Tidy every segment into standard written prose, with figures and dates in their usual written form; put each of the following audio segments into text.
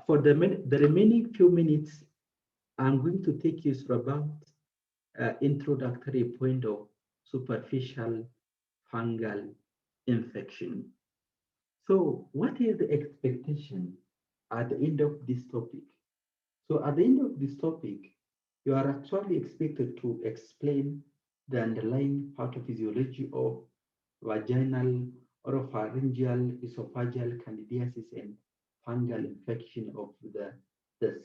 For the remaining few minutes, I'm going to take you through about introductory point of superficial fungal infection. So, what is the expectation at the end of this topic? So, at the end of this topic, you are actually expected to explain the underlying pathophysiology of vaginal, oropharyngeal, esophageal candidiasis, and fungal infection of the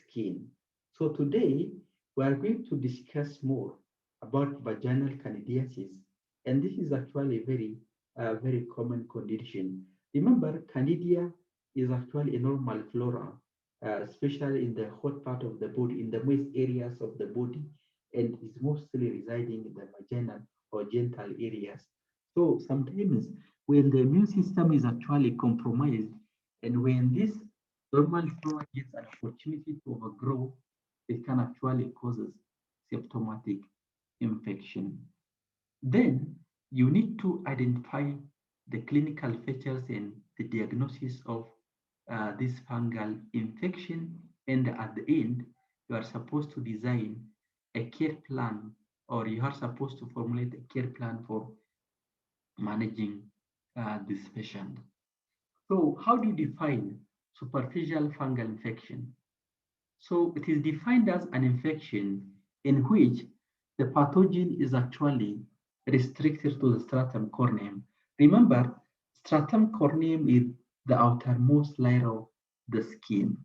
skin. So, today we are going to discuss more about vaginal candidiasis, and this is actually a very common condition. Remember, candida is actually a normal flora, especially in the hot part of the body, in the moist areas of the body, and is mostly residing in the vaginal or genital areas. So sometimes when the immune system is actually compromised, and when this normal flora gets an opportunity to overgrow, it can actually causes symptomatic infection. Then you need to identify the clinical features and the diagnosis of this fungal infection. And at the end, you are supposed to design a care plan, or you are supposed to formulate a care plan for managing this patient. So, how do you define superficial fungal infection? So, it is defined as an infection in which the pathogen is actually restricted to the stratum corneum. Remember, stratum corneum is the outermost layer of the skin.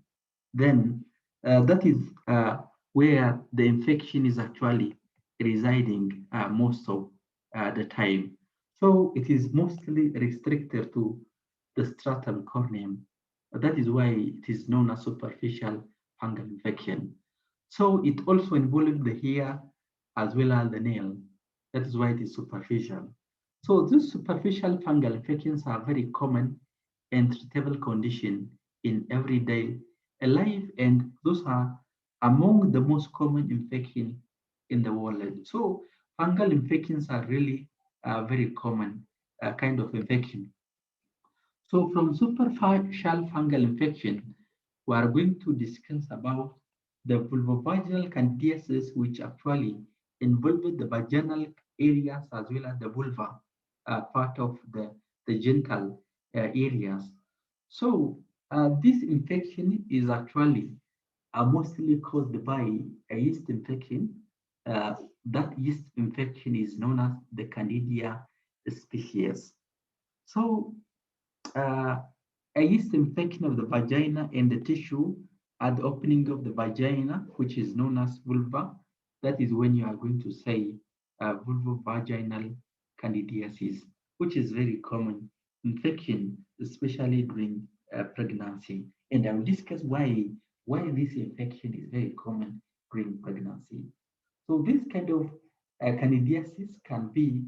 Then that is where the infection is actually residing most of the time. So it is mostly restricted to the stratum corneum. That is why it is known as superficial fungal infection. So it also involves the hair as well as the nail. That is why it is superficial. So these superficial fungal infections are very common and treatable condition in everyday life, and those are among the most common infections in the world. So fungal infections are really very common kind of infection. So from superficial fungal infection, we are going to discuss about the vulvovaginal candidiasis, which actually involve the vaginal areas as well as the vulva part of the genital areas. So this infection is actually mostly caused by a yeast infection. Uh, that yeast infection is known as the Candida species. So uh, a yeast infection of the vagina and the tissue at the opening of the vagina, which is known as vulva. That is when you are going to say vulvovaginal candidiasis, which is very common infection, especially during pregnancy. And I will discuss why this infection is very common during pregnancy. So this kind of candidiasis can be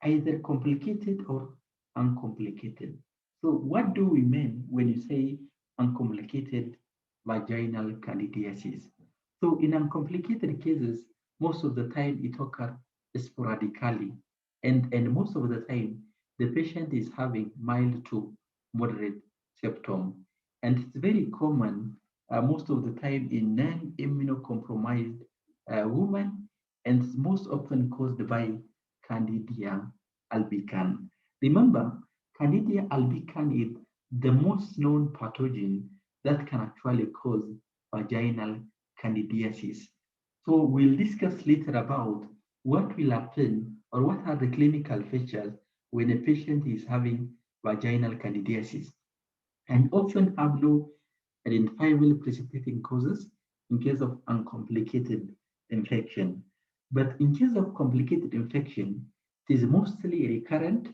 either complicated or uncomplicated. So what do we mean when you say uncomplicated vaginal candidiasis? So in uncomplicated cases, most of the time it occurs sporadically, and most of the time the patient is having mild to moderate symptom, and it's very common most of the time in non-immunocompromised women, and it's most often caused by Candida albicans. Remember, Candida albicans is the most known pathogen that can actually cause vaginal candidiasis. So we'll discuss later about what will happen or what are the clinical features when a patient is having vaginal candidiasis, and often have no identifiable precipitating causes in case of uncomplicated infection. But in case of complicated infection, it is mostly recurrent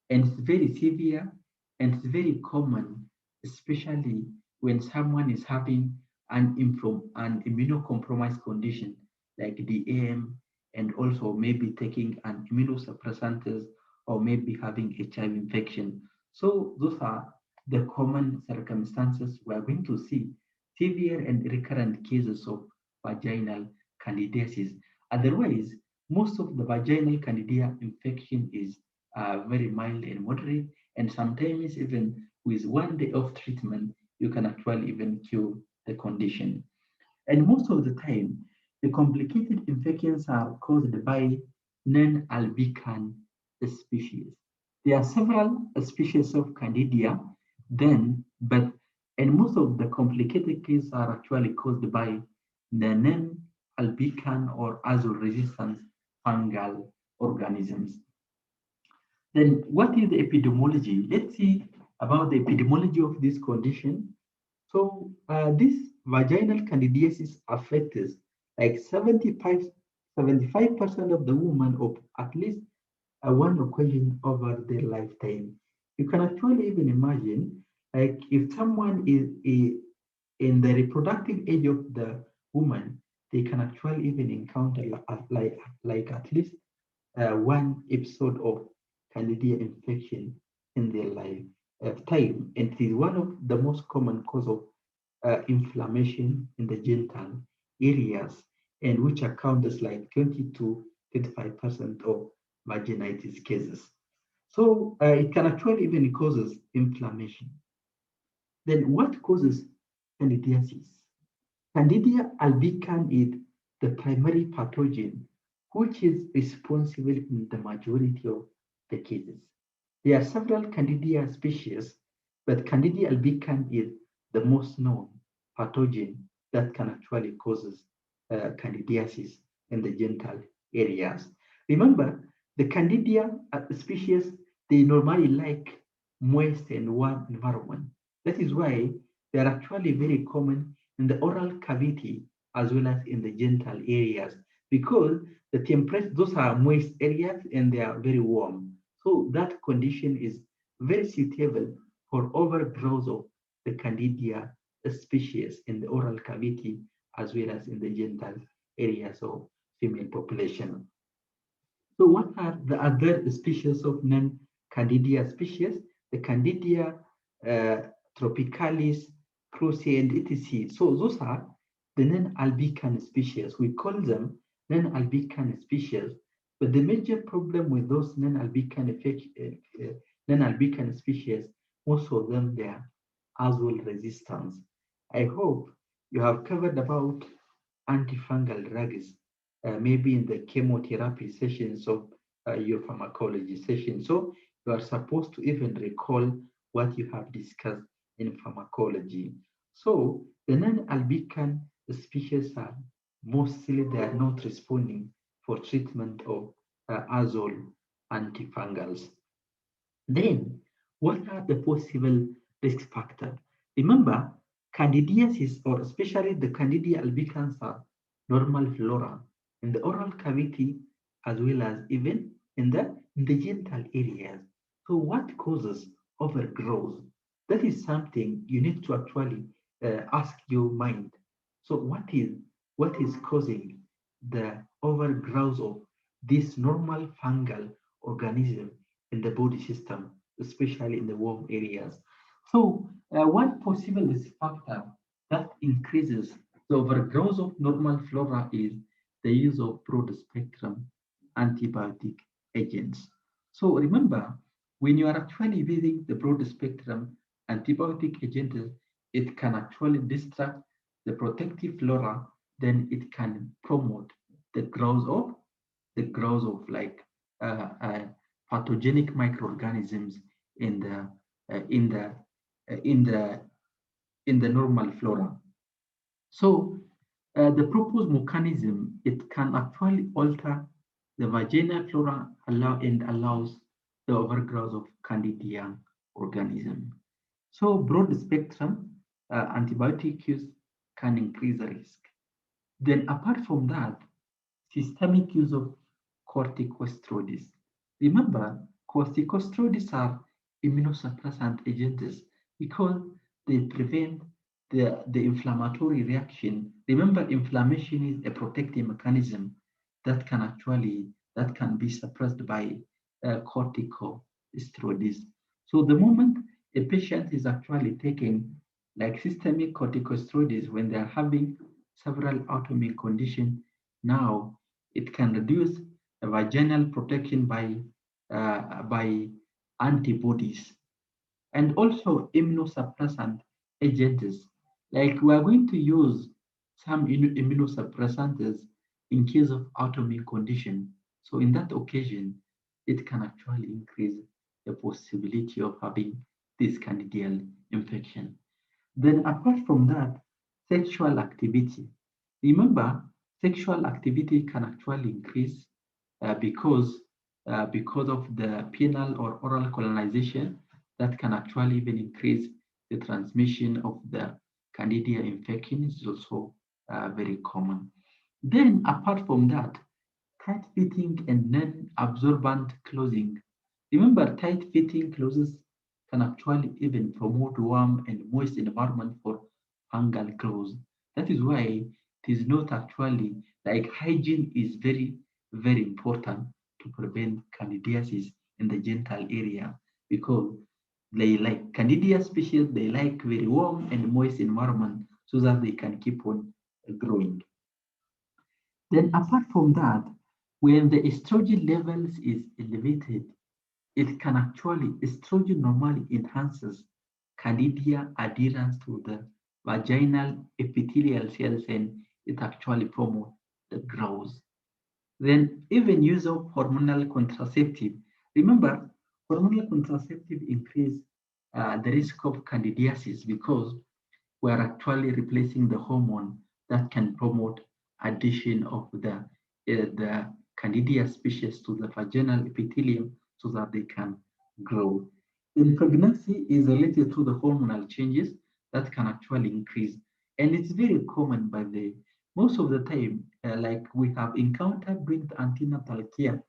and it's very severe and it's very common, especially when someone is having an immunocompromised condition like the AM, and also maybe taking an immunosuppressants or maybe having HIV infection. So those are the common circumstances we are going to see severe and recurrent cases of vaginal candidiasis. Otherwise, most of the vaginal candida infection is very mild and moderate, and sometimes even with 1 day of treatment, you can actually even cure the condition. And most of the time, the complicated infections are caused by non-albicans species. There are several species of Candida, and most of the complicated cases are actually caused by the non-albican or azole-resistant fungal organisms. Then what is the epidemiology? Let's see about the epidemiology of this condition. So this vaginal candidiasis affects like 75% of the women of at least one occasion over their lifetime. You can actually even imagine, like if someone is in the reproductive age of the woman, they can actually even encounter like at least one episode of Candida infection in their lifetime. And it is one of the most common cause of inflammation in the genital areas, and which accounts like 20 to 35% of vaginitis cases. So it can actually even causes inflammation. Then what causes candidiasis? Candida albicans is the primary pathogen which is responsible in the majority of the cases. There are several Candida species, but Candida albicans is the most known pathogen that can actually causes candidiasis in the genital areas. Remember, the Candida species, they normally like moist and warm environment. That is why they are actually very common in the oral cavity as well as in the genital areas because the temperature, those are moist areas and they are very warm. So that condition is very suitable for overgrowth of the Candida species in the oral cavity as well as in the genital areas of female population. So what are the other species of non-Candida species? The Candida tropicalis, cruzi, and etc. So those are the non-albican species. We call them non-albican species. But the major problem with those non-albican species, most of them they are azole resistance. I hope you have covered about antifungal drugs, maybe in the chemotherapy sessions of your pharmacology session. So you are supposed to even recall what you have discussed in pharmacology. So the non-albican species are mostly they are not responding for treatment of azole antifungals. Then, what are the possible risk factors? Remember, candidiasis, or especially the Candida albicans, are normal flora in the oral cavity as well as even in the genital areas. So, what causes overgrowth? That is something you need to actually ask your mind. So, what is causing the overgrowth of this normal fungal organism in the body system, especially in the warm areas? So, one possible risk factor that increases the overgrowth of normal flora is the use of broad spectrum antibiotic agents. So, remember, when you are actually using the broad spectrum antibiotic agents, it can actually distract the protective flora, then it can promote the growth of like pathogenic microorganisms in the uh, in the uh, in the in the normal flora. So the proposed mechanism, it can actually alter the vaginal flora and allows the overgrowth of Candida organism. So broad spectrum antibiotic use can increase the risk. Then apart from that, systemic use of corticosteroids. Remember, corticosteroids are immunosuppressant agents because they prevent the inflammatory reaction. Remember, inflammation is a protective mechanism that can be suppressed by corticosteroids. So the moment a patient is actually taking like systemic corticosteroids when they are having several autoimmune conditions, now it can reduce the vaginal protection by antibodies and also immunosuppressant agents. Like we are going to use some immunosuppressants in case of autoimmune condition. So in that occasion, it can actually increase the possibility of having this candidal infection. Then apart from that, sexual activity. Remember, sexual activity can actually increase because of the penile or oral colonization that can actually even increase the transmission of the candida infection is also very common. Then apart from that, tight fitting and non-absorbent clothing. Remember, tight fitting clothes can actually even promote warm and moist environment for fungal growth. That is why it is not actually like hygiene is very important to prevent candidiasis in the genital area because they like candida species, they like very warm and moist environment so that they can keep on growing. Then apart from that, when the estrogen levels is elevated, it can actually, estrogen normally enhances candida adherence to the vaginal epithelial cells and it actually promotes the growth. Then even use of hormonal contraceptive. Remember, hormonal contraceptive increase the risk of candidiasis because we are actually replacing the hormone that can promote addition of the candida species to the vaginal epithelium so that they can grow. In pregnancy is related to the hormonal changes that can actually increase. And it's very common by the most of the time, like we have encountered during the antenatal care,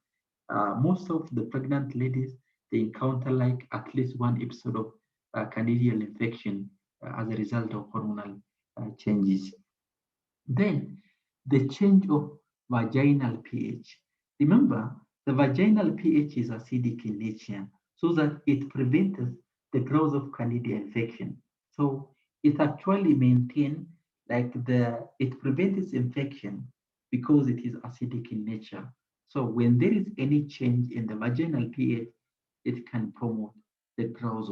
most of the pregnant ladies, they encounter like at least one episode of candidial infection as a result of hormonal changes. Then the change of vaginal pH. Remember, the vaginal pH is acidic in nature so that it prevents the growth of candida infection. So it actually maintains like it prevents infection because it is acidic in nature. So when there is any change in the vaginal pH, it can promote the growth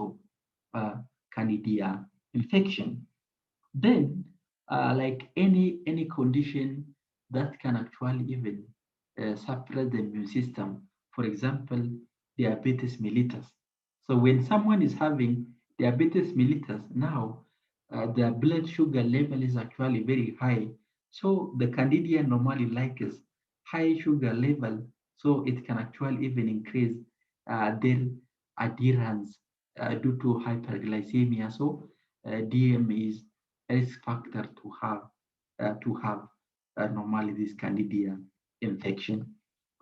of candida infection. Then, like any condition that can actually even suppress the immune system, for example, diabetes mellitus. So when someone is having diabetes mellitus, now their blood sugar level is actually very high. So the candida normally likes high sugar level, so it can actually even increase their adherence due to hyperglycemia. So DM is risk factor to have normally this candida infection.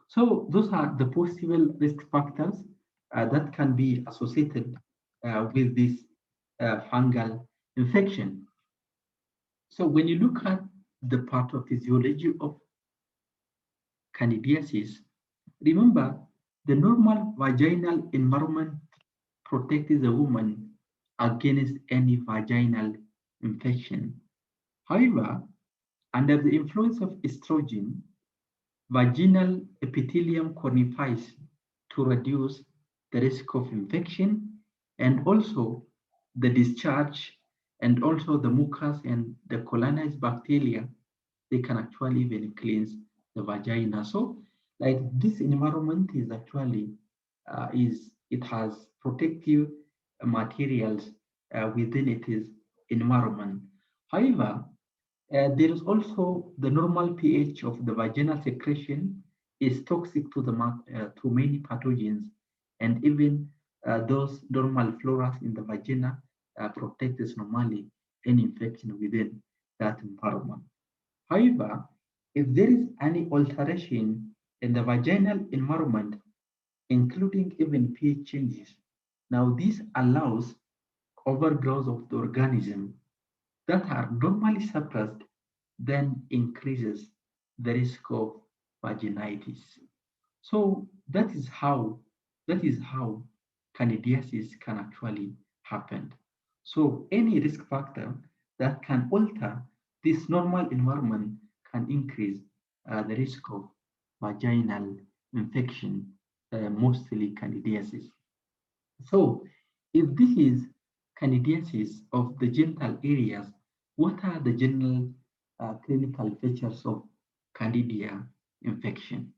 So those are the possible risk factors that can be associated with this fungal infection. So when you look at the pathophysiology of candidiasis, remember the normal vaginal environment protects the woman against any vaginal infection. However, under the influence of estrogen, vaginal epithelium conifies to reduce the risk of infection and also the discharge and also the mucus and the colonized bacteria, they can actually even cleanse the vagina. So like this environment is actually it has protective materials within its environment. However, there is also the normal pH of the vaginal secretion is toxic to to many pathogens, and even those normal flora in the vagina protects normally any infection within that environment. However, if there is any alteration in the vaginal environment, including even pH changes, now this allows overgrowth of the organism that are normally suppressed, then increases the risk of vaginitis. So that is how candidiasis can actually happen. So any risk factor that can alter this normal environment can increase the risk of vaginal infection, mostly candidiasis. So if this is candidiasis of the genital areas, what are the general clinical features of candida infection?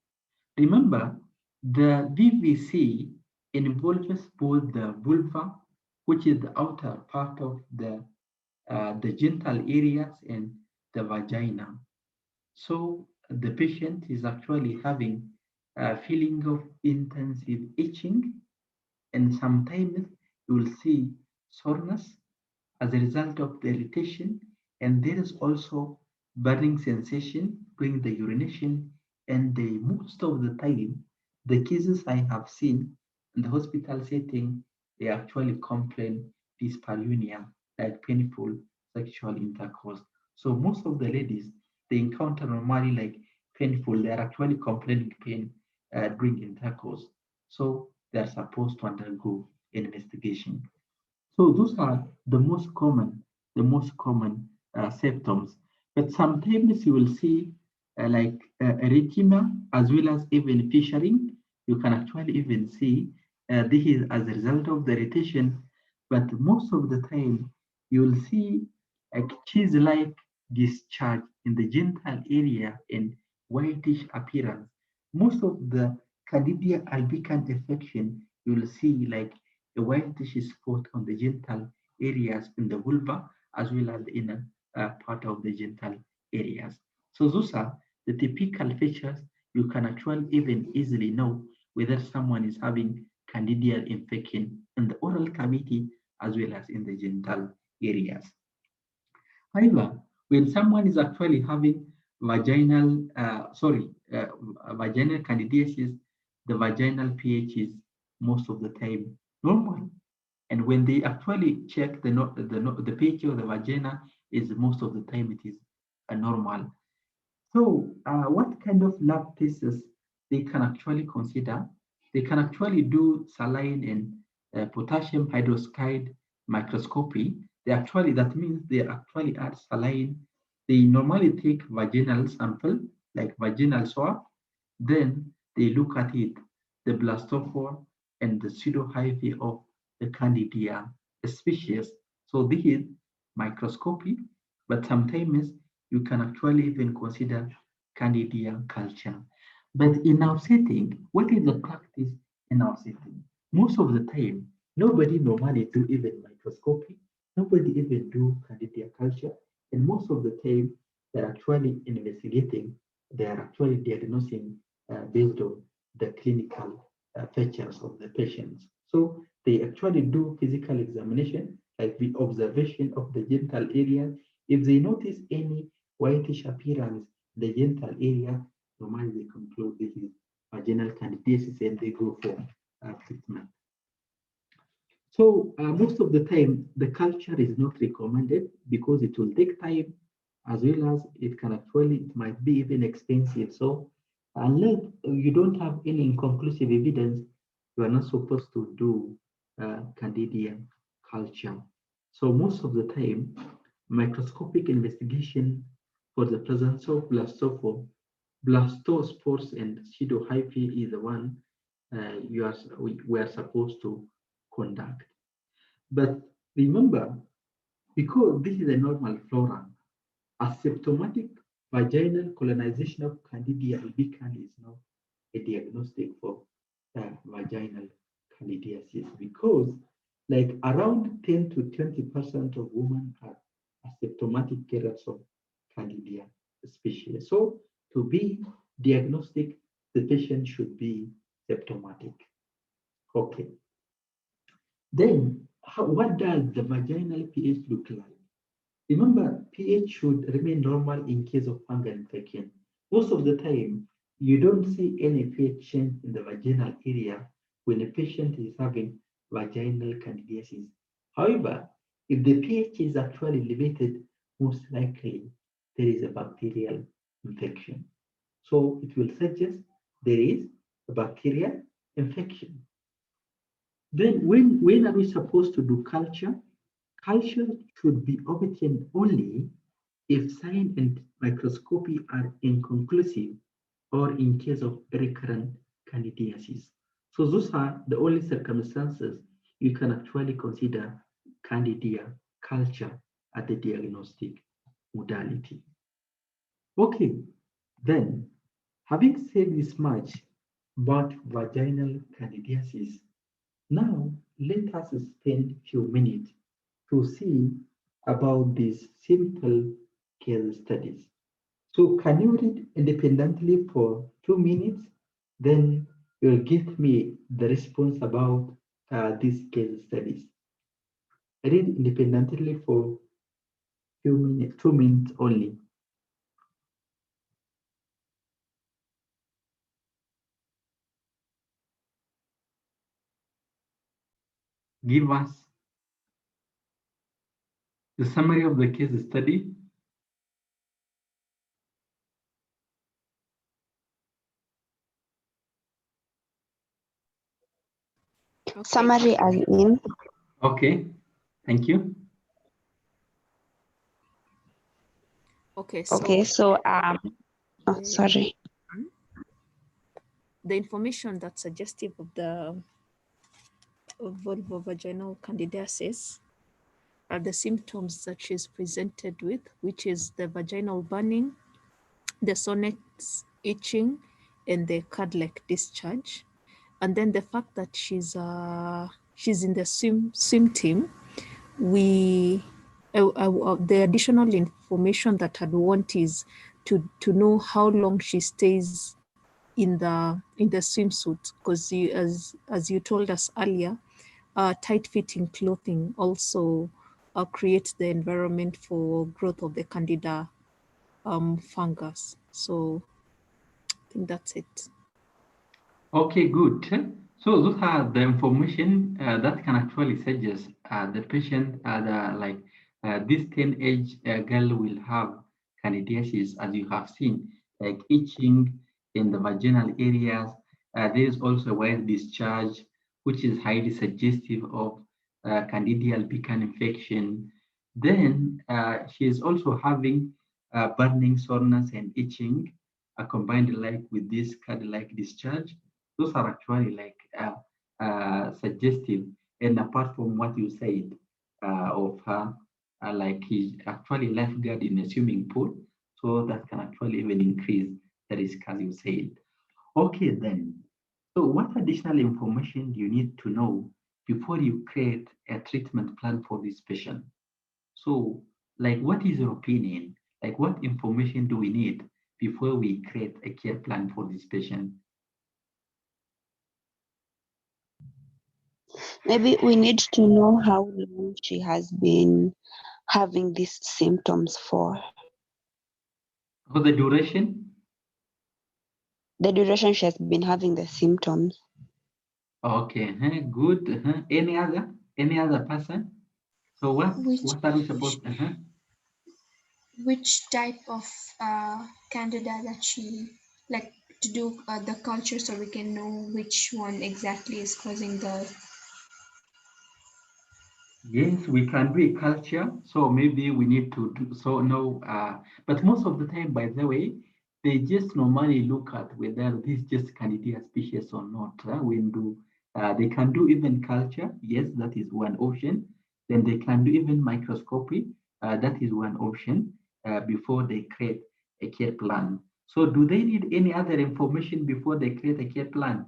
Remember, the VVC involves both the vulva, which is the outer part of the genital areas, and the vagina. So the patient is actually having a feeling of intensive itching, and sometimes you will see soreness as a result of the irritation, and there is also burning sensation during the urination. And most of the time, the cases I have seen in the hospital setting, they actually complain dyspareunia, like painful sexual intercourse. So most of the ladies, they encounter normally like painful, they are actually complaining pain during intercourse. So they are supposed to undergo investigation. So those are the most common symptoms. But sometimes you will see like erythema as well as even fissuring. You can actually even see this is as a result of the irritation. But most of the time you will see a cheese-like discharge in the genital area and whitish appearance. Most of the Candida albicans infection you will see like a whitish spot on the genital areas in the vulva as well as the inner part of the genital areas. So those are the typical features. You can actually even easily know whether someone is having candida infection in the oral cavity as well as in the genital areas. However, when someone is actually having vaginal candidiasis, the vaginal pH is most of the time normal. And when they actually check the pH of the vagina, is most of the time it is normal. So, what kind of lab tests they can actually consider? They can actually do saline and potassium hydroxide microscopy. That means they actually add saline. They normally take vaginal sample, like vaginal swab. Then they look at it, the blastophore and the pseudohyphae of the Candida species. So this is microscopy, but sometimes you can actually even consider Candida culture. But in our setting, what is the practice in our setting? Most of the time, nobody normally do even microscopy, nobody even do Candida culture, and most of the time they're actually investigating, they are actually diagnosing based on the clinical features of the patients. So they actually do physical examination, like the observation of the genital area. If they notice any whitish appearance in the genital area, normally they conclude this is vaginal candidiasis and they go for treatment. So most of the time, the culture is not recommended because it will take time, as well as it might be even expensive. So unless you don't have any inconclusive evidence, you are not supposed to do Candida culture. So most of the time, microscopic investigation for the presence of blastospores and pseudohyphae is the one we are supposed to conduct. But remember, because this is a normal flora, asymptomatic vaginal colonization of Candida albicans is not a diagnostic for vaginal candidiasis, because like around 10 to 20% of women are asymptomatic carriers of Candida species. So to be diagnostic, the patient should be symptomatic. Okay. Then, what does the vaginal pH look like? Remember, pH should remain normal in case of fungal infection. Most of the time, you don't see any pH change in the vaginal area when a patient is having vaginal candidiasis. However, if the pH is actually elevated, most likely there is a bacterial infection. So it will suggest there is a bacterial infection. Then when are we supposed to do culture? Culture should be obtained only if sign and microscopy are inconclusive or in case of recurrent candidiasis. So those are the only circumstances you can actually consider candida culture at the diagnostic modality. Okay, then, having said this much about vaginal candidiasis, now let us spend a few minutes to see about these simple case studies. So can you read independently for 2 minutes? Then you'll give me the response about these case studies. Read independently for few minutes, 2 minutes only. Give us the summary of the case study. Okay. Summary as in. Okay, thank you. Okay, So sorry. the information that's suggestive of the vulvovaginal candidiasis are the symptoms that she's presented with, which is the vaginal burning, the sonnet itching, and the card-like discharge. And then the fact that she's in the swim team, we the additional information that I'd want is to know how long she stays in the swimsuit, because as you told us earlier, tight fitting clothing also creates the environment for growth of the candida fungus. So I think that's it. Okay, good. So those are the information that can actually suggest the patient, this teenage girl will have candidiasis, as you have seen, like itching in the vaginal areas. There is also a white discharge, which is highly suggestive of candidial beacon infection. Then she is also having burning, soreness, and itching, combined like with this card-like discharge. Those are actually like suggestive. And apart from what you said of her, like he's actually lifeguard in a swimming pool, so that can actually even increase the risk, as you said. Okay, then. So, what additional information do you need to know before you create a treatment plan for this patient? So, like, what is your opinion? Like, what information do we need before we create a care plan for this patient? Maybe we need to know how long she has been having these symptoms for. For the duration? The duration she has been having the symptoms. Okay, good. Any other person? So what are we supposed to? Which type of candida that she like to do the culture so we can know which one exactly is causing the. Yes, we can do a culture. So maybe we need to do so no. But most of the time, by the way, they just normally look at whether this just candidate species or not. When do they can do even culture? Yes, that is one option. Then they can do even microscopy. That is one option before they create a care plan. So, do they need any other information before they create a care plan?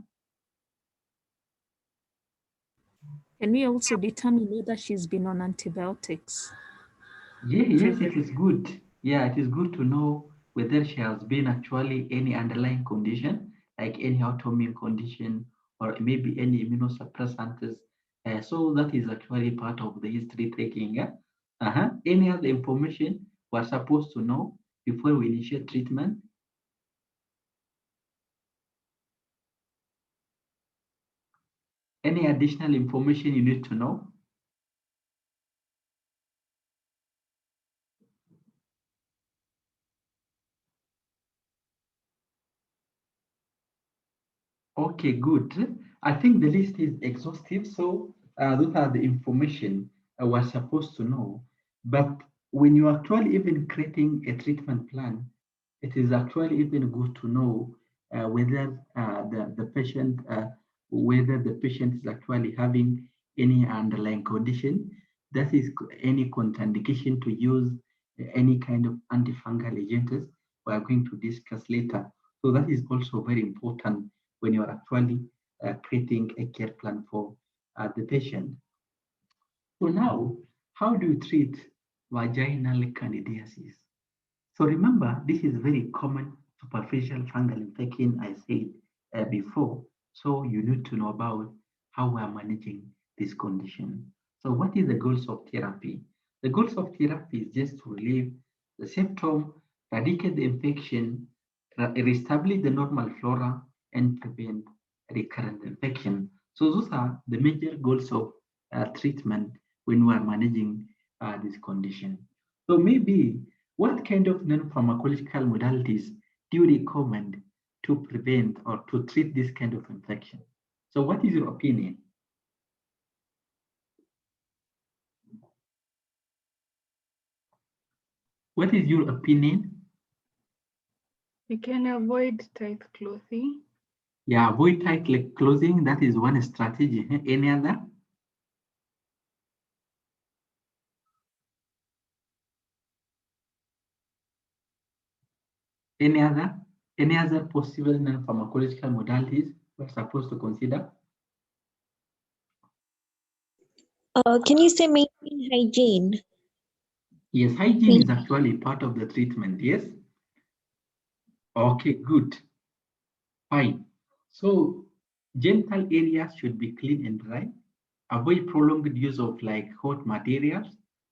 Can we also determine whether she's been on antibiotics? Yeah, yes, it is good. Yeah, it is good to know whether she has been actually any underlying condition, like any autoimmune condition or maybe any immunosuppressants. So that is actually part of the history taking. Any other information we're supposed to know before we initiate treatment? Any additional information you need to know? Okay, good. I think the list is exhaustive. So those are the information we're supposed to know. But when you're actually even creating a treatment plan, it is actually even good to know whether whether the patient is actually having any underlying condition. that is any contraindication to use any kind of antifungal agents we are going to discuss later. So that is also very important when you are actually creating a care plan for the patient. So now, how do you treat vaginal candidiasis? So remember, this is very common superficial fungal infection I said before. So you need to know about how we are managing this condition. So what is the goals of therapy? The goals of therapy is just to relieve the symptom, eradicate the infection, reestablish the normal flora, and prevent recurrent infection. So those are the major goals of treatment when we are managing this condition. So maybe what kind of non-pharmacological modalities do you recommend to prevent or to treat this kind of infection? So what is your opinion? What is your opinion? You can avoid tight clothing. Yeah, avoid tight clothing. That is one strategy. Any other? Any other? Any other possible non-pharmacological modalities we're supposed to consider? Can you say maintain hygiene? Yes, hygiene is actually part of the treatment. Yes. Okay, good. Fine. So genital areas should be clean and dry. Avoid prolonged use of like hot materials.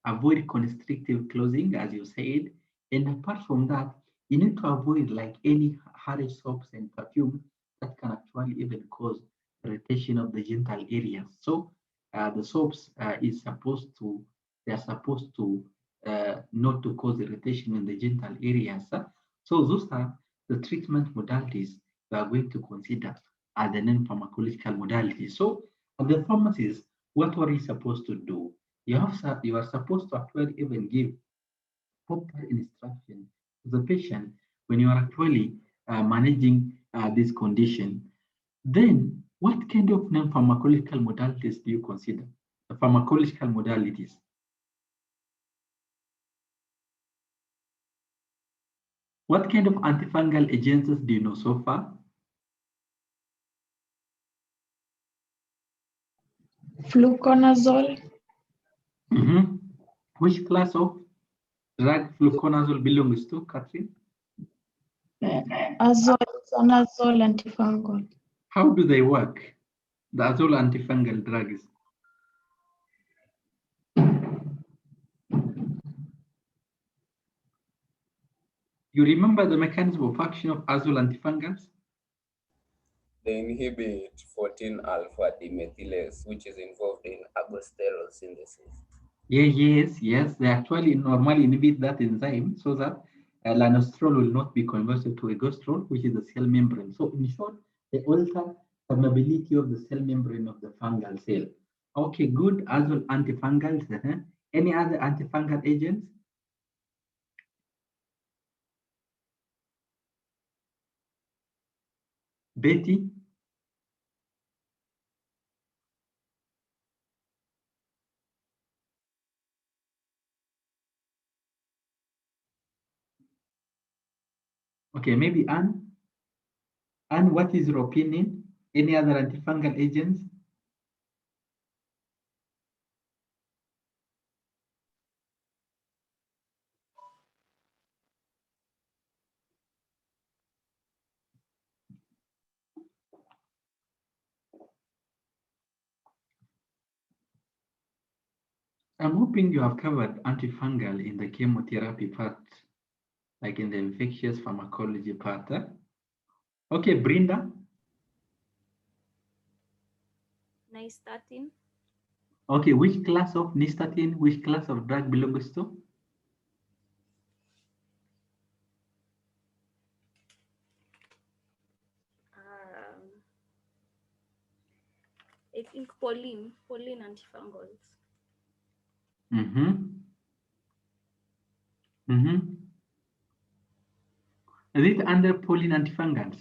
Avoid constrictive clothing, as you said. And apart from that, you need to avoid like any harsh soaps and perfume that can actually even cause irritation of the genital areas. So the soaps they are supposed to not to cause irritation in the genital areas. So those are the treatment modalities we are going to consider as the non-pharmacological modalities. So at the pharmacies, what are you supposed to do? You are supposed to actually even give proper instruction to the patient when you are actually managing this condition. Then, what kind of non-pharmacological modalities do you consider? The pharmacological modalities. What kind of antifungal agents do you know so far? Fluconazole. Which class of drug fluconazole belongs to, Catherine? Azole antifungal. How do they work? The azole antifungal drugs. You remember the mechanism of action of azole antifungals? They inhibit 14-alpha demethylase, which is involved in aldosterone synthesis. Yes. They actually normally inhibit that enzyme so that lanosterol will not be converted to ergosterol, which is the cell membrane. So in short, they alter permeability of the cell membrane of the fungal cell. Okay, good. Azole antifungals. Any other antifungal agents? Betty? Okay, maybe Anne. Anne, what is your opinion? Any other antifungal agents? I'm hoping you have covered antifungal in the chemotherapy part, like in the infectious pharmacology part. Okay, Brenda. Nystatin. Okay, which class of nystatin, which class of drug belongs to? I think Pauline antifungals. Is it under Pauline antifungals?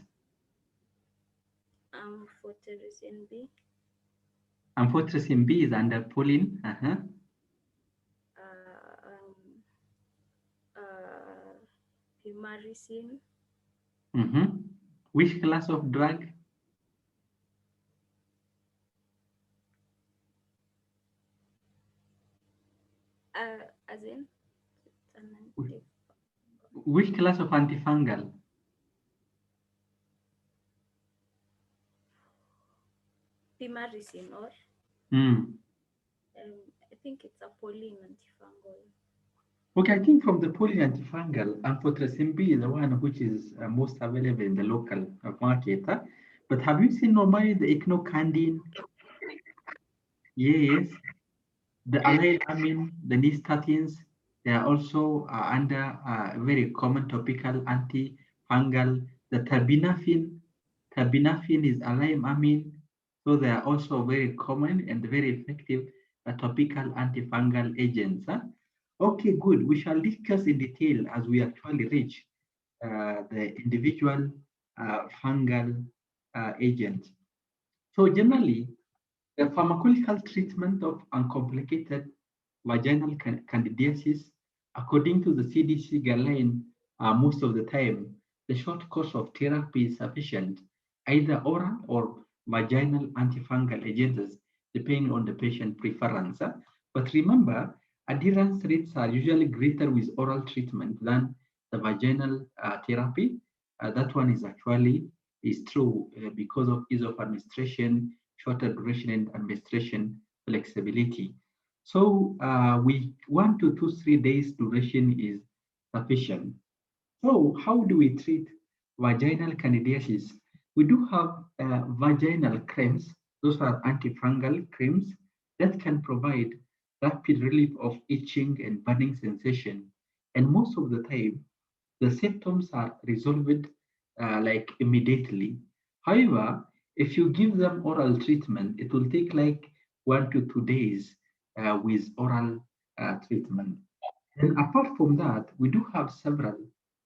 Amphotericin B. Amphotericin B is under Pauline. pimarisine. Which class of drug? As in, which class of antifungal? Pimarisine, or I think it's a Pauline antifungal. Okay, I think from the poly antifungal, amphotericin B is the one which is most available in the local market. But have you seen normally the echinocandin? Yes, the allylamine, the nystatins, they are also under a very common topical antifungal. The terbinafine is allylamine, so they are also very common and very effective topical antifungal agents. Okay, good. We shall discuss in detail as we actually reach the individual fungal agents. So generally, the pharmacological treatment of uncomplicated vaginal candidiasis, according to the CDC guideline, most of the time, the short course of therapy is sufficient, either oral or vaginal antifungal agents, depending on the patient preference. But remember, adherence rates are usually greater with oral treatment than the vaginal therapy. That one is actually is true because of ease of administration, shorter duration and administration flexibility. So we 1 to 3 days duration is sufficient. So how do we treat vaginal candidiasis? We do have vaginal creams. Those are antifungal creams that can provide rapid relief of itching and burning sensation. And most of the time, the symptoms are resolved like immediately. However, if you give them oral treatment, it will take like 1 to 2 days with oral treatment. And apart from that, we do have several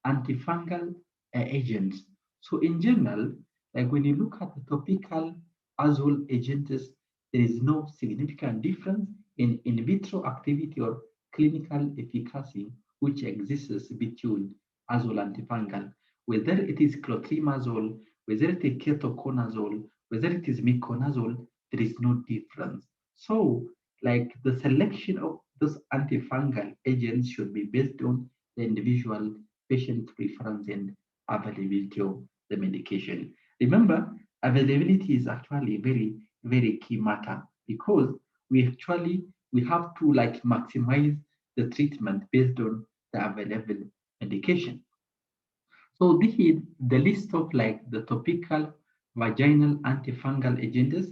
antifungal agents. So in general, like when you look at the topical azole agents, there is no significant difference in vitro activity or clinical efficacy which exists between azole antifungal, whether it is clotrimazole, whether it is ketoconazole, whether it is miconazole, there is no difference. So like the selection of those antifungal agents should be based on the individual patient preference and availability of the medication. Remember, availability is actually a very, very key matter because we have to like maximize the treatment based on the available medication. So this is the list of like the topical vaginal antifungal agents.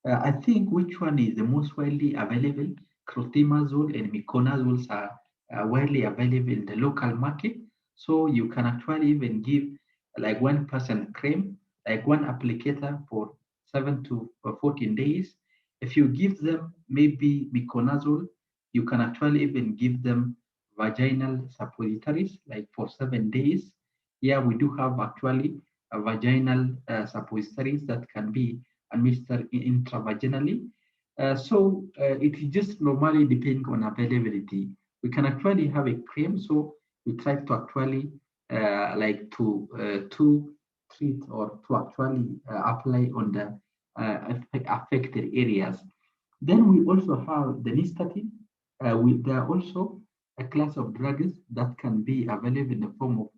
I think which one is the most widely available? Clotrimazole and miconazole are widely available in the local market. So you can actually even give like 1% cream, like one applicator for 7 to 14 days. If you give them maybe miconazole, you can actually even give them vaginal suppositories like for 7 days. Yeah, we do have actually a vaginal suppositories that can be administered intravaginally. It just normally depends on availability. We can actually have a cream, so we try to actually to treat or to actually apply on the affected areas. Then we also have the nystatin. There are also a class of drugs that can be available in the form of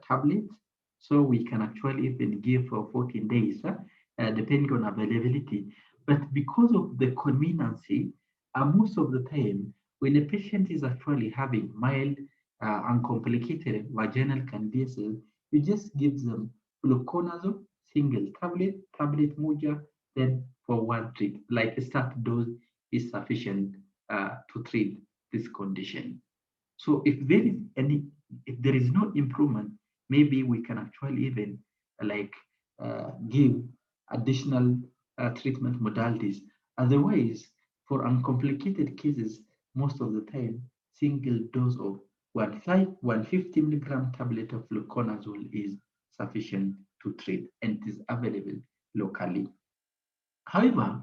tablets. So we can actually even give for 14 days, depending on availability. But because of the conveniency, most of the time, when a patient is actually having mild uncomplicated vaginal candidiasis, you just give them fluconazole, single tablet moja, then for one treat, like a start dose is sufficient to treat this condition. So if there is no improvement, maybe we can actually even give additional treatment modalities. Otherwise, for uncomplicated cases, most of the time, single dose of 150 milligram tablet of fluconazole is sufficient to treat and it is available locally. However,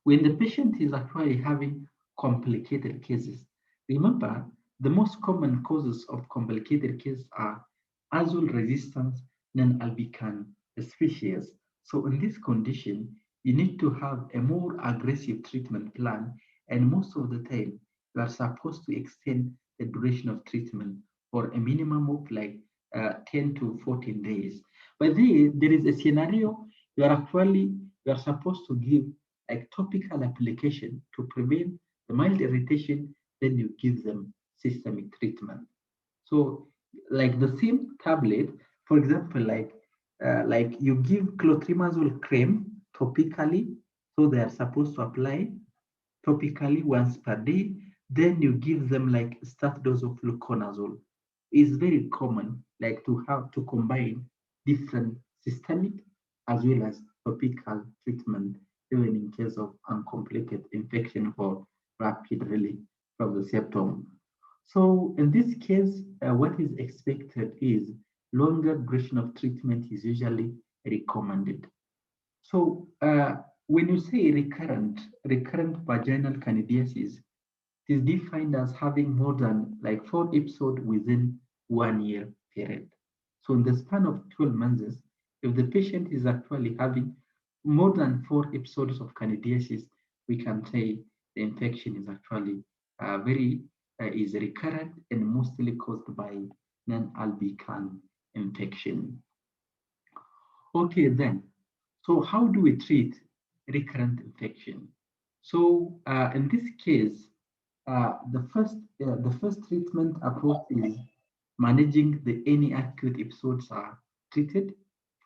when the patient is actually having complicated cases, remember the most common causes of complicated cases are azole resistance non-albicans species. So in this condition, you need to have a more aggressive treatment plan, and most of the time, you are supposed to extend the duration of treatment for a minimum of like 10 to 14 days. But there is a scenario you are supposed to give like topical application to prevent the mild irritation, then you give them systemic treatment. So like the same tablet, for example, like you give clotrimazole cream topically, so they are supposed to apply topically once per day. Then you give them like start dose of fluconazole. It's very common like to have to combine different systemic as well as topical treatment, even in case of uncomplicated infection for rapid relief from the symptom. So in this case, what is expected is longer duration of treatment is usually recommended. So when you say recurrent vaginal candidiasis, it is defined as having more than like 4 episodes within 1 year period. So in the span of 12 months, if the patient is actually having more than 4 episodes of candidiasis, we can say the infection is actually very is recurrent and mostly caused by non-albicans infection. Okay, then, so how do we treat recurrent infection? So in this case, the first treatment approach is managing the any acute episodes are treated,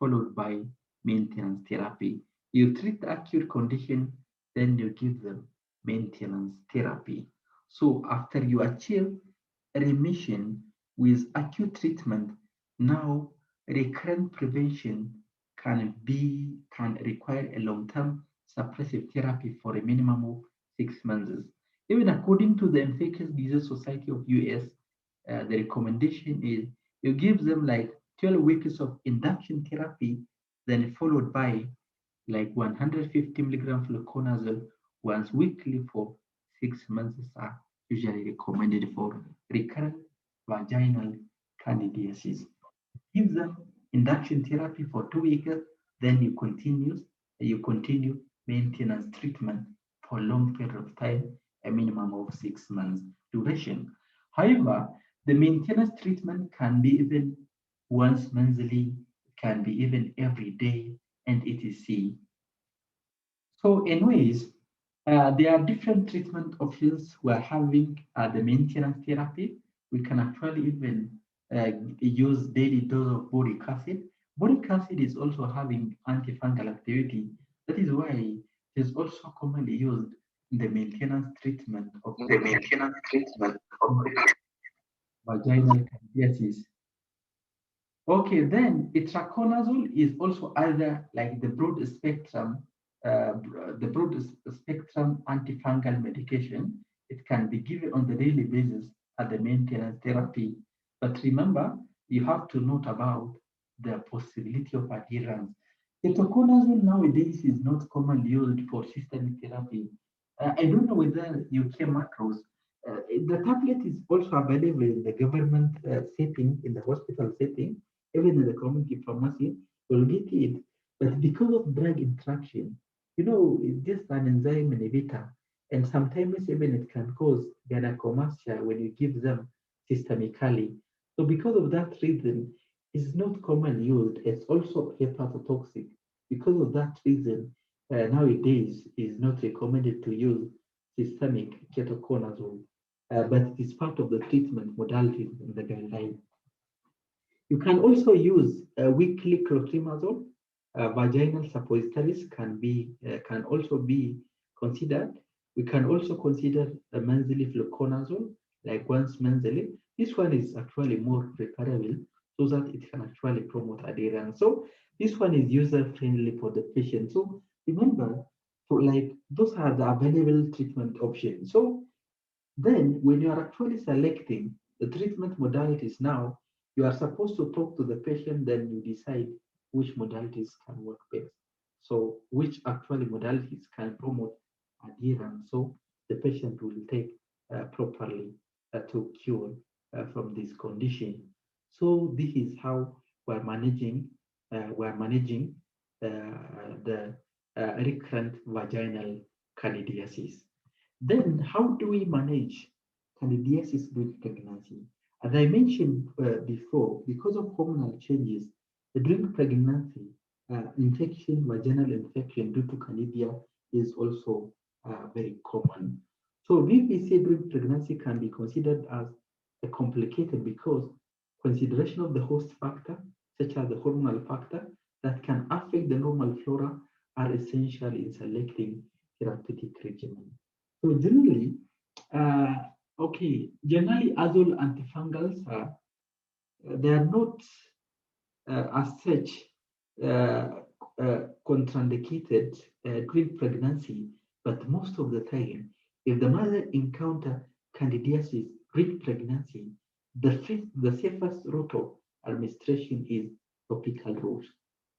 followed by maintenance therapy. You treat the acute condition, then you give them maintenance therapy. So after you achieve remission with acute treatment, now recurrent prevention can require a long-term suppressive therapy for a minimum of 6 months. Even according to the Infectious Disease Society of US, the recommendation is you give them like 12 weeks of induction therapy, then followed by like 150 milligram fluconazole once weekly for 6 months are usually recommended for recurrent vaginal candidiasis. Give them induction therapy for 2 weeks, then you continue maintenance treatment for a long period of time, a minimum of 6 months duration. However, the maintenance treatment can be even once monthly, can be even every day, and etc. So anyways, there are different treatment options. We're having the maintenance therapy. We can actually even use daily dose of boric acid. Boric acid is also having antifungal activity. That is why it is also commonly used in the maintenance treatment of vaginal candidiasis. Okay, then itraconazole is also either like the broad spectrum antifungal medication. It can be given on the daily basis as the maintenance therapy. But remember, you have to note about the possibility of adherence. Ketoconazole nowadays is not commonly used for systemic therapy. I don't know whether you came across. The tablet is also available in the government setting, in the hospital setting, even in the community pharmacy, will get it. But because of drug interaction, it's just an enzyme inhibitor, and sometimes even it can cause gynecomastia when you give them systemically. So because of that reason, it's not commonly used. It's also hepatotoxic. Because of that reason, nowadays is not recommended to use systemic ketoconazole, but it is part of the treatment modalities in the guideline. You can also use weekly clotrimazole. Vaginal suppositories can also be considered. We can also consider a monthly fluconazole, like once monthly. This one is actually more preferable so that it can actually promote adherence. So this one is user friendly for the patient. So remember, for like those are the available treatment options. So then, when you are actually selecting the treatment modalities now, you are supposed to talk to the patient, then you decide which modalities can work best. So, which actually modalities can promote adherence so the patient will take properly to cure from this condition. So this is how we're managing the recurrent vaginal candidiasis. Then how do we manage candidiasis during pregnancy? As I mentioned before, because of hormonal changes during pregnancy, vaginal infection due to candida is also very common. So VPC during pregnancy can be considered as complicated because consideration of the host factor, such as the hormonal factor, that can affect the normal flora are essential in selecting therapeutic regimen. So generally, generally azole antifungals they are not as such contraindicated during pregnancy, but most of the time, if the mother encounter candidiasis during pregnancy, the safest route of administration is topical route.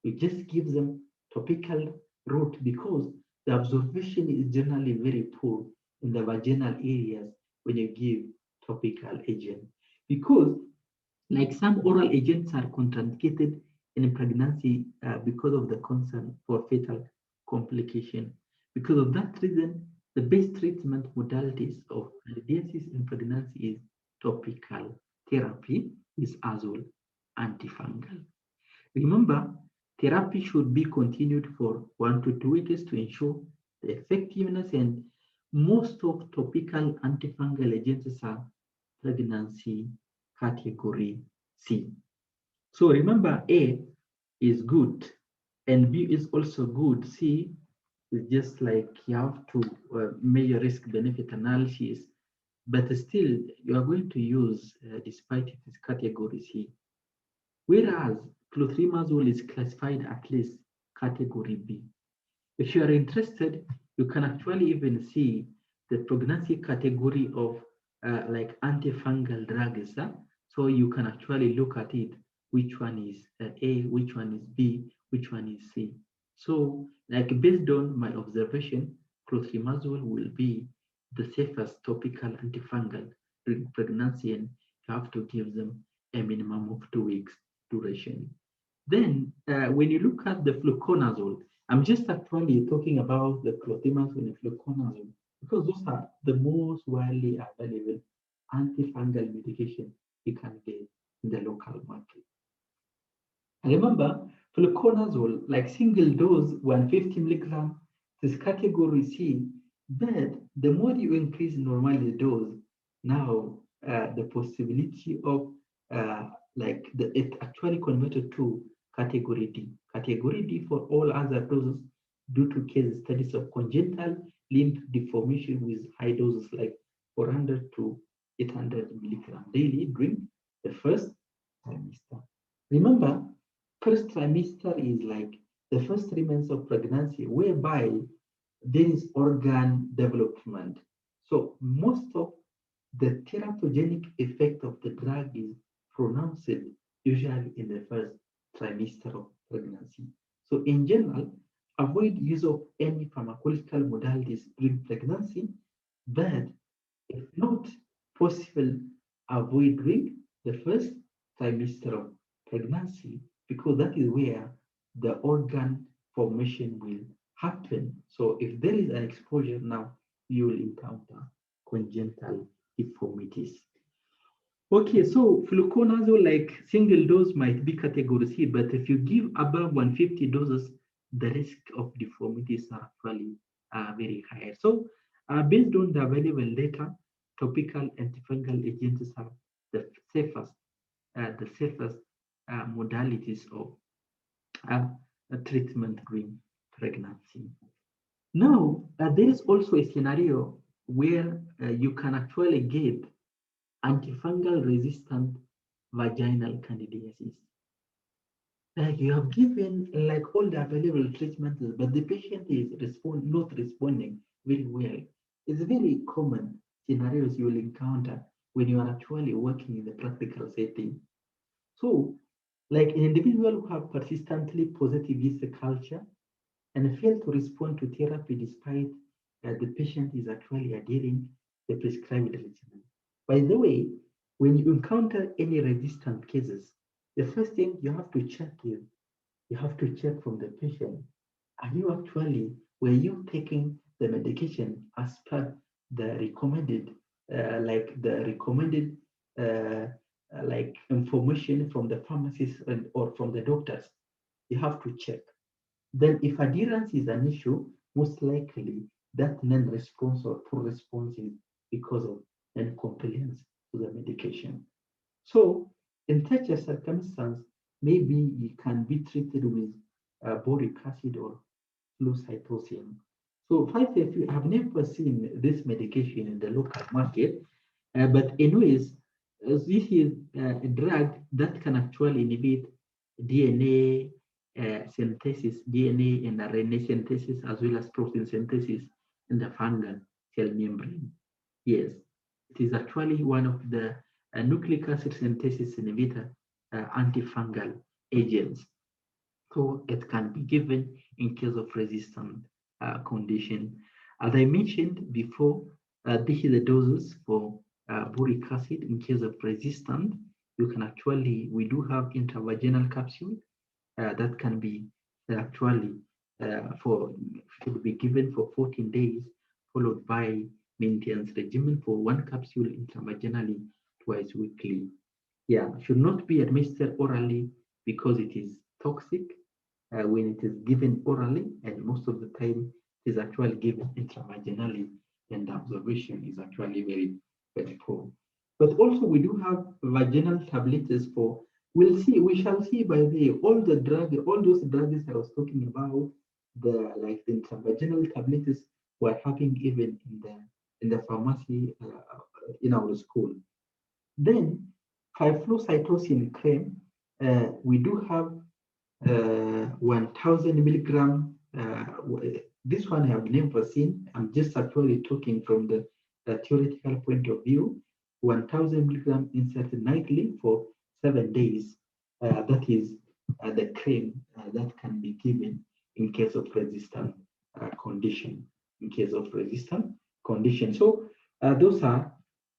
We just give them topical route because the absorption is generally very poor in the vaginal areas when you give topical agent. Because like some oral agents are contraindicated in pregnancy because of the concern for fetal complication. Because of that reason, the best treatment modalities of candidiasis in pregnancy is topical therapy is azole antifungal. Remember, therapy should be continued for 1 to 2 weeks to ensure the effectiveness, and most of topical antifungal agents are pregnancy category C. So remember, A is good and B is also good. C is just like you have to measure risk benefit analysis, but still you are going to use despite it is category C. Whereas clotrimazole is classified at least category B. If you are interested, you can actually even see the pregnancy category of like antifungal drugs. So you can actually look at it, which one is A, which one is B, which one is C. So like based on my observation, clotrimazole will be the safest topical antifungal during pregnancy, and you have to give them a minimum of 2 weeks duration. Then when you look at the fluconazole, I'm just actually talking about the clotrimazole and fluconazole because those are the most widely available antifungal medication you can get in the local market. Remember, fluconazole, like single dose, 150 milligram, is category C, but the more you increase normally the dose, now the possibility of it actually converted to category D. Category D for all other doses due to case studies of congenital limb deformation with high doses like 400 to 800 milligram daily during the first trimester. Remember, first trimester is like the first 3 months of pregnancy, whereby there is organ development. So most of the teratogenic effect of the drug is pronounced usually in the first trimester of pregnancy. So in general, avoid use of any pharmacological modalities during pregnancy, but if not possible, avoid during the first trimester of pregnancy because that is where the organ formation will happen. So if there is an exposure now, you will encounter congenital deformities. Okay, so fluconazole, like single dose might be category C, but if you give above 150 doses, the risk of deformities are actually very high. So based on the available data, topical antifungal agents are the safest modalities of treatment during pregnancy. Now, there is also a scenario where you can actually get antifungal resistant vaginal candidiasis. Like you have given like all the available treatments, but the patient is not responding very well. It's very common scenarios you will encounter when you are actually working in the practical setting. So, like an individual who have persistently positive yeast culture and fail to respond to therapy despite the patient is actually adhering the prescribed regimen. By the way, When you encounter any resistant cases, the first thing you have to check is, you have to check from the patient, were you taking the medication as per the recommended, like information from the pharmacist or from the doctors? You have to check. Then if adherence is an issue, most likely that non-response or poor response is because of non-compliance to the medication. So in such a circumstance, maybe you can be treated with boric acid or flucytosine. So 5-FU, I've never seen this medication in the local market, but anyways, this is a drug that can actually inhibit DNA synthesis, DNA and RNA synthesis, as well as protein synthesis in the fungal cell membrane. Yes, it is actually one of the nucleic acid synthesis inhibitor antifungal agents. So it can be given in case of resistant condition. As I mentioned before, this is the doses for boric acid in case of resistant. You can actually, we do have intravaginal capsule that can be actually should be given for 14 days, followed by maintenance regimen for 1 capsule intravaginally twice weekly. Yeah, should not be administered orally because it is toxic when it is given orally, and most of the time it is actually given intravaginally, and the observation is actually very, very poor. But also we do have vaginal tablets for, we shall see by the all those drugs I was talking about, the intravaginal tablets we're having even in the pharmacy in our school. Then 5-flucytosine cream, we do have 1000 milligram. This one I have never seen. I'm just actually talking from the theoretical point of view. 1000 milligram inserted nightly for 7 days. That is the cream that can be given in case of resistant condition. In case of resistant condition. So those are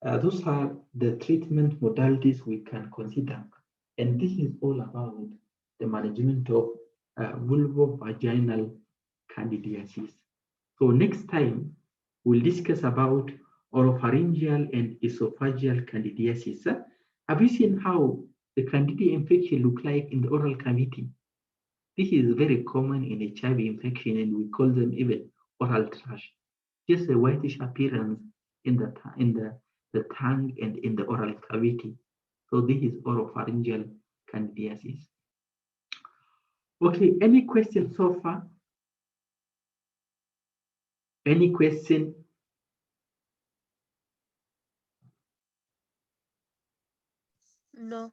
the treatment modalities we can consider. And this is all about the management of vulvovaginal candidiasis. So next time, we'll discuss about oropharyngeal and esophageal candidiasis. Have you seen how the candida infection look like in the oral cavity? This is very common in HIV infection, and we call them even oral thrush. Just a whitish appearance in the tongue and in the oral cavity. So this is oropharyngeal candidiasis. Okay, any questions so far? Any question? No.